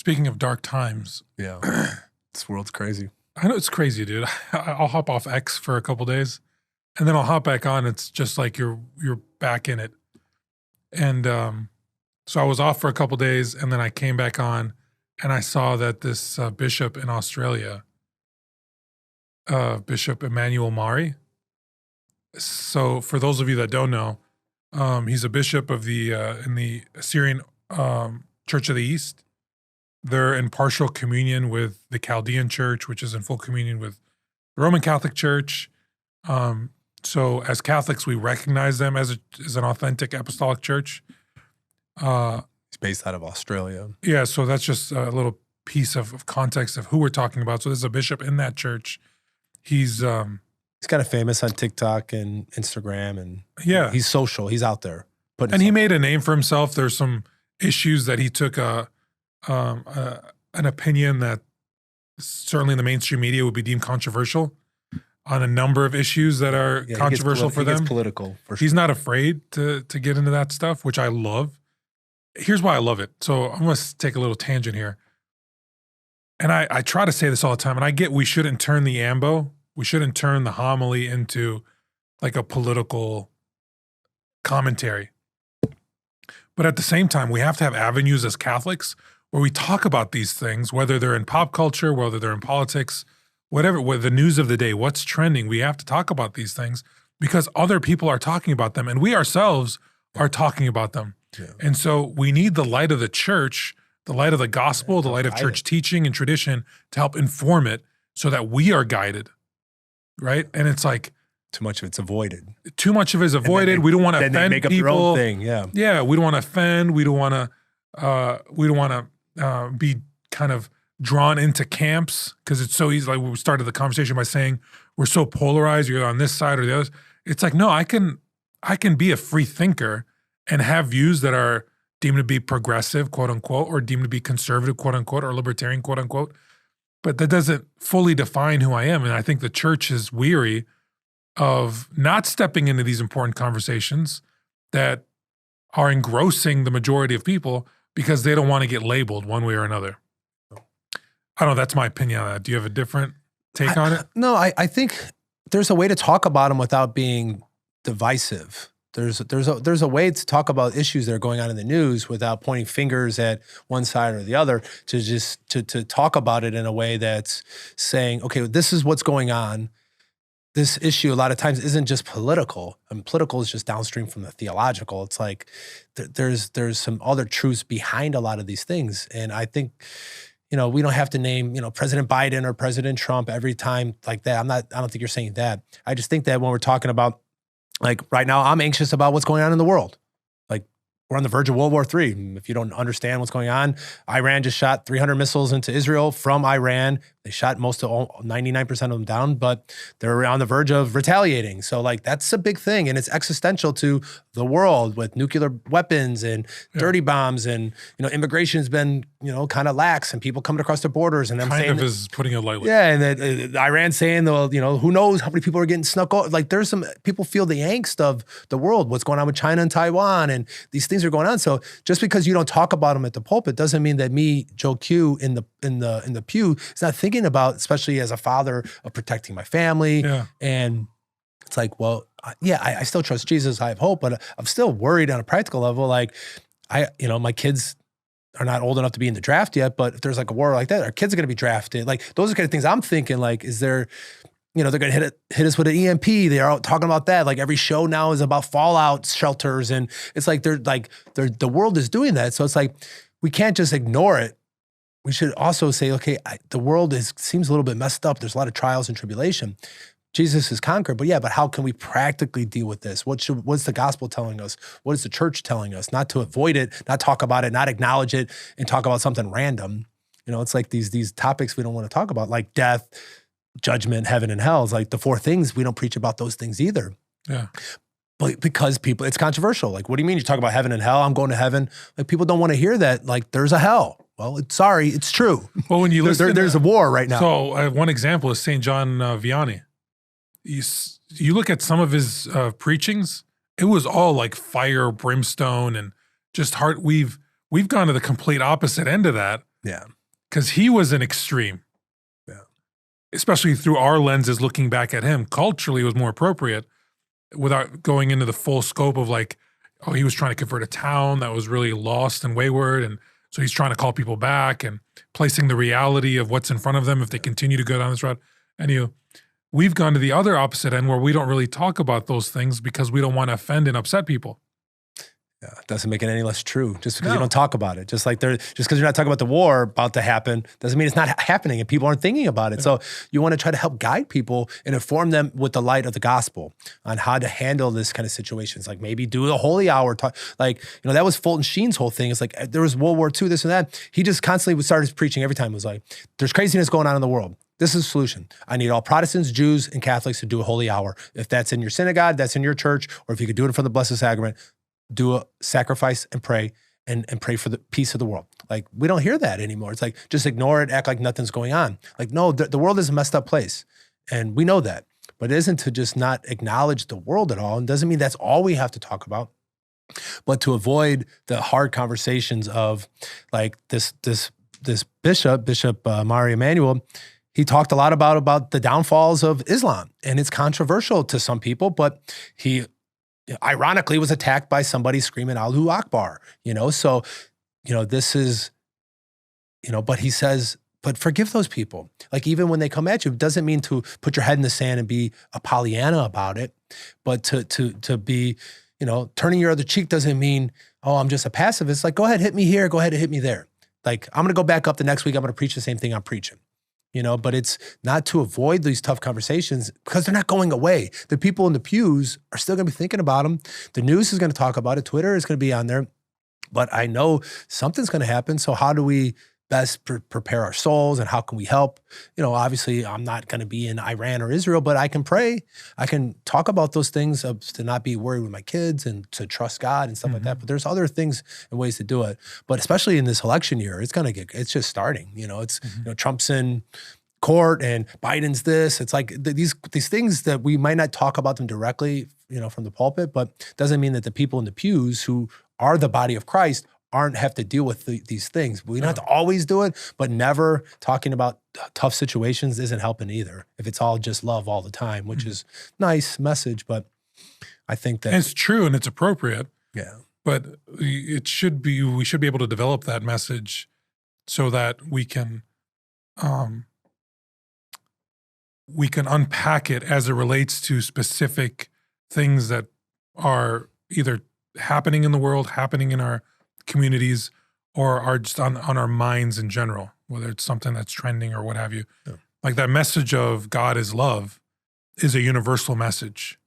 Speaking of dark times, Yeah. This world's crazy. I know it's crazy, dude. I'll hop off X for a couple days, and then I'll hop back on. It's just like you're back in it. And so I was off for a couple days, and then I came back on, and I saw that this bishop in Australia, Bishop Emmanuel Mari. So for those of you that don't know, he's a bishop of the in the Assyrian Church of the East. They're in partial communion with the Chaldean Church, which is in full communion with the Roman Catholic Church. So as Catholics, we recognize them as an authentic apostolic church. He's based out of Australia. Yeah, so that's just a little piece of context of who we're talking about. So there's a bishop in that church. He's kind of famous on TikTok and Instagram, and yeah, he's social. He's out there. And he made a name for himself. There's some issues that he took an opinion that certainly in the mainstream media would be deemed controversial on a number of issues that are controversial for them. He gets political, for sure. He's not afraid to get into that stuff, which I love. Here's why I love it. So I'm going to take a little tangent here. And I try to say this all the time, and I get we shouldn't turn the ambo, we shouldn't turn the homily into like a political commentary. But at the same time, we have to have avenues as Catholics where we talk about these things, whether they're in pop culture, whether they're in politics, whatever, the news of the day, what's trending. We have to talk about these things because other people are talking about them, and we ourselves are talking about them. Yeah. And so we need the light of the church, the light of the gospel, the light of church teaching and tradition to help inform it so that we are guided, right? And it's like, too much of it's avoided. Too much of it is avoided. We don't want to offend people. They make up their own thing. Yeah. Yeah. We don't want to offend. We don't want to be kind of drawn into camps because it's so easy. Like we started the conversation by saying we're so polarized. You're on this side or the other. It's like, no, I can be a free thinker and have views that are deemed to be progressive, quote unquote, or deemed to be conservative, quote unquote, or libertarian, quote unquote. But that doesn't fully define who I am. And I think the church is weary of not stepping into these important conversations that are engrossing the majority of people because they don't want to get labeled one way or another. I don't know, that's my opinion on that. Do you have a different take on it? No, I think there's a way to talk about them without being divisive. There's a way to talk about issues that are going on in the news without pointing fingers at one side or the other, to just to talk about it in a way that's saying, okay, this is what's going on. This issue a lot of times isn't just political. And political is just downstream from the theological. It's like there's some other truths behind a lot of these things. And I think, we don't have to name, President Biden or President Trump every time like that. I don't think you're saying that. I just think that when we're talking about, like right now, I'm anxious about what's going on in the world. Like we're on the verge of World War III. If you don't understand what's going on, Iran just shot 300 missiles into Israel from Iran. They shot 99% of them down, but they're on the verge of retaliating. So like that's a big thing, and it's existential to the world with nuclear weapons and dirty bombs, and immigration's been kind of lax, and people coming across the borders, and them kind saying of is putting it lightly. Yeah, and Iran saying who knows how many people are getting snuck out. Like there's some people feel the angst of the world, what's going on with China and Taiwan, and these things are going on. So just because you don't talk about them at the pulpit doesn't mean that me, Joe Q, in the pew is not thinking about, especially as a father, of protecting my family. Yeah. And it's like, well, I still trust Jesus. I have hope, but I'm still worried on a practical level. Like my kids are not old enough to be in the draft yet, but if there's like a war like that, our kids are going to be drafted. Like those are the kind of things I'm thinking, like, is there, they're going to hit us with an EMP. They're out talking about that. Like every show now is about fallout shelters. And it's like, the world is doing that. So it's like, we can't just ignore it. We should also say, okay, the world seems a little bit messed up. There's a lot of trials and tribulation. Jesus is conquered, but how can we practically deal with this? What's the gospel telling us? What is the church telling us? Not to avoid it, not talk about it, not acknowledge it, and talk about something random. It's like these topics we don't want to talk about, like death, judgment, heaven, and hell. It's like the four things, we don't preach about those things either. Yeah. But because it's controversial. Like, what do you mean you talk about heaven and hell? I'm going to heaven. Like, people don't want to hear that. Like, there's a hell. Well, it's true. Well, when you listen, there's a war right now. So one example is St. John Vianney. You look at some of his preachings, it was all like fire, brimstone, and just heart. We've gone to the complete opposite end of that. Yeah. Because he was an extreme. Yeah. Especially through our lenses looking back at him. Culturally, it was more appropriate without going into the full scope of like, oh, he was trying to convert a town that was really lost and wayward. And so he's trying to call people back and placing the reality of what's in front of them if they continue to go down this route. And we've gone to the other opposite end where we don't really talk about those things because we don't want to offend and upset people. Yeah, it doesn't make it any less true just because No. you don't talk about it. Just because you're not talking about the war about to happen doesn't mean it's not happening and people aren't thinking about it. So you want to try to help guide people and inform them with the light of the gospel on how to handle this kind of situations. Like maybe do a holy hour. That was Fulton Sheen's whole thing. It's like there was World War II, this and that. He just constantly started preaching every time. It was like, there's craziness going on in the world. This is the solution. I need all Protestants, Jews, and Catholics to do a holy hour. If that's in your synagogue, that's in your church, or if you could do it for the Blessed Sacrament, do a sacrifice and pray and pray for the peace of the world. Like, we don't hear that anymore. It's like, just ignore it, act like nothing's going on. Like, no, the world is a messed up place. And we know that. But it isn't to just not acknowledge the world at all. And doesn't mean that's all we have to talk about. But to avoid the hard conversations of like this Bishop Mari Emanuel, he talked a lot about the downfalls of Islam. And it's controversial to some people, but he ironically was attacked by somebody screaming Allahu Akbar, So, this is, but he says, but forgive those people. Like, even when they come at you, it doesn't mean to put your head in the sand and be a Pollyanna about it, but to be, turning your other cheek doesn't mean, oh, I'm just a pacifist. Like, go ahead, hit me here, go ahead and hit me there. Like, I'm going to go back up the next week, I'm going to preach the same thing I'm preaching. But it's not to avoid these tough conversations because they're not going away. The people in the pews are still going to be thinking about them. The news is going to talk about it. Twitter is going to be on there. But I know something's going to happen. So how do we best prepare our souls and how can we help? Obviously I'm not going to be in Iran or Israel, but I can pray. I can talk about those things to not be worried with my kids and to trust God and stuff like that. But there's other things and ways to do it. But especially in this election year, it's just starting. Trump's in court and Biden's this. It's like these things that we might not talk about them directly, from the pulpit, but doesn't mean that the people in the pews who are the body of Christ have to deal with these things. We don't have to always do it, but never talking about tough situations isn't helping either. If it's all just love all the time, which is nice message, but I think that it's true and it's appropriate. Yeah. But we should be able to develop that message so that we can unpack it as it relates to specific things that are either happening in the world, happening in our communities, or are just on our minds in general, whether it's something that's trending or what have you. Yeah. Like that message of God is love is a universal message,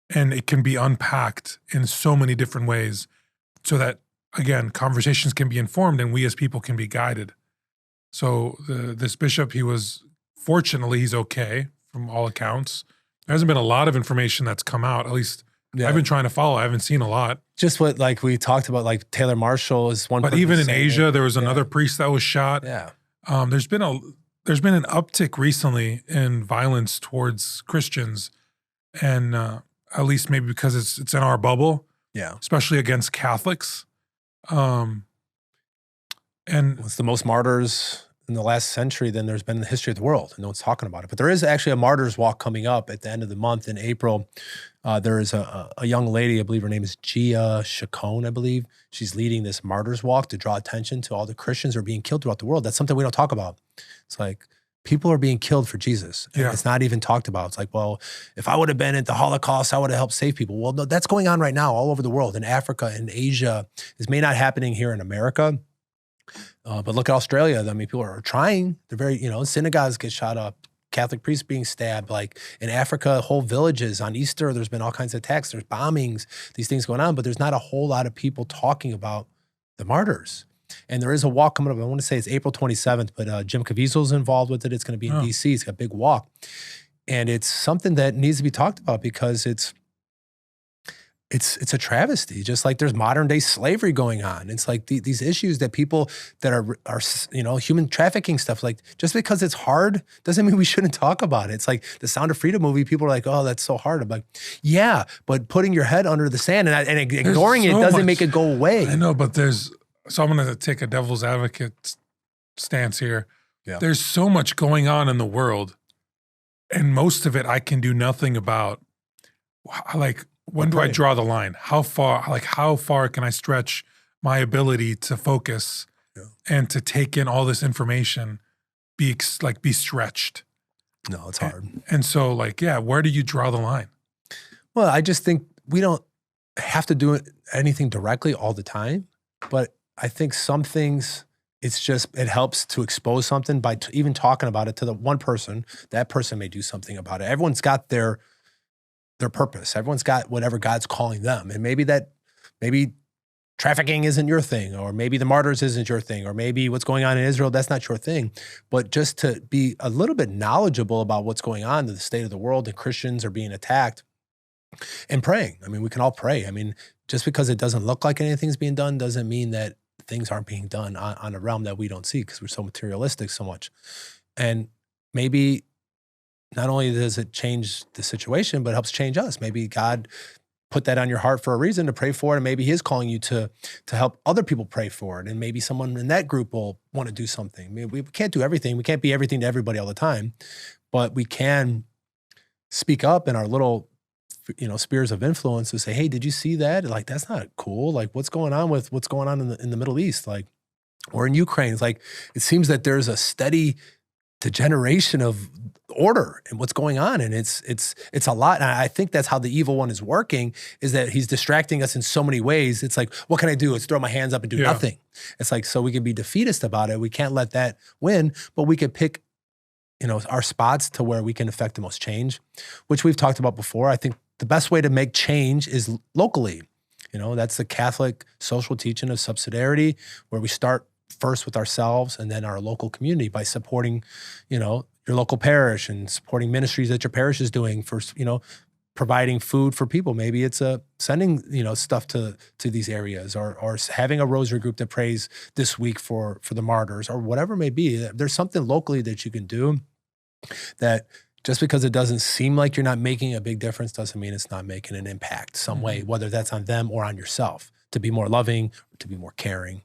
and it can be unpacked in so many different ways so that, again, conversations can be informed and we as people can be guided. So this bishop, fortunately, he's okay from all accounts. There hasn't been a lot of information that's come out, at least I've been trying to follow. I haven't seen a lot. Just what we talked about, like Taylor Marshall is one. But even in Asia, there was another priest that was shot. Yeah. There's been an uptick recently in violence towards Christians, and at least maybe because it's in our bubble. Yeah. Especially against Catholics. And it's the most martyrs in the last century than there's been in the history of the world. And no one's talking about it. But there is actually a martyrs walk coming up at the end of the month in April. There is a young lady, I believe her name is Gia Chacon, I believe. She's leading this martyrs walk to draw attention to all the Christians who are being killed throughout the world. That's something we don't talk about. It's like people are being killed for Jesus. And it's not even talked about. It's like, well, if I would have been at the Holocaust, I would have helped save people. Well, no, that's going on right now all over the world, in Africa, in Asia. This may not happening here in America. But look at Australia. I mean, people are trying. They're very, synagogues get shot up, Catholic priests being stabbed. Like in Africa, whole villages on Easter, there's been all kinds of attacks. There's bombings, these things going on, but there's not a whole lot of people talking about the martyrs. And there is a walk coming up. I want to say it's April 27th, but Jim Caviezel's involved with it. It's going to be in DC. It's got a big walk. And it's something that needs to be talked about because it's a travesty, just like there's modern day slavery going on. It's like these issues that people that are human trafficking stuff, like just because it's hard doesn't mean we shouldn't talk about it. It's like the Sound of Freedom movie. People are like, oh, that's so hard. I'm like, yeah, but putting your head under the sand and ignoring it doesn't make it go away. I know, but so I'm going to take a devil's advocate stance here. Yeah. There's so much going on in the world, and most of it I can do nothing about. Like, when do I draw the line? How far can I stretch my ability to focus and to take in all this information, be stretched? No, it's hard. And so, like, yeah, where do you draw the line? Well, I just think we don't have to do anything directly all the time, but I think some things, it helps to expose something by even talking about it to the one person. That person may do something about it. Everyone's got their purpose. Everyone's got whatever God's calling them. And maybe trafficking isn't your thing, or maybe the martyrs isn't your thing, or maybe what's going on in Israel, that's not your thing. But just to be a little bit knowledgeable about what's going on in the state of the world, and Christians are being attacked, and praying. I mean, we can all pray. I mean, just because it doesn't look like anything's being done doesn't mean that things aren't being done on a realm that we don't see, because we're so materialistic so much. And maybe not only does it change the situation, but it helps change us. Maybe God put that on your heart for a reason to pray for it, and maybe he is calling you to help other people pray for it, and maybe someone in that group will want to do something. I mean, we can't do everything. We can't be everything to everybody all the time, but we can speak up in our little, spheres of influence to say, hey, did you see that? Like, that's not cool. Like, what's going on in the Middle East? Like, or in Ukraine. It's like, it seems that there's a steady degeneration of order and what's going on. And it's a lot. And I think that's how the evil one is working, is that he's distracting us in so many ways. It's like, what can I do? Let's throw my hands up and do nothing. It's like, so we can be defeatist about it. We can't let that win, but we could pick, our spots to where we can affect the most change, which we've talked about before. I think the best way to make change is locally. That's the Catholic social teaching of subsidiarity, where we start first with ourselves and then our local community by supporting, your local parish, and supporting ministries that your parish is doing for, providing food for people. Maybe it's sending, stuff to these areas, or having a rosary group that prays this week for the martyrs, or whatever it may be. There's something locally that you can do, that just because it doesn't seem like you're not making a big difference doesn't mean it's not making an impact some way, whether that's on them or on yourself, to be more loving, to be more caring.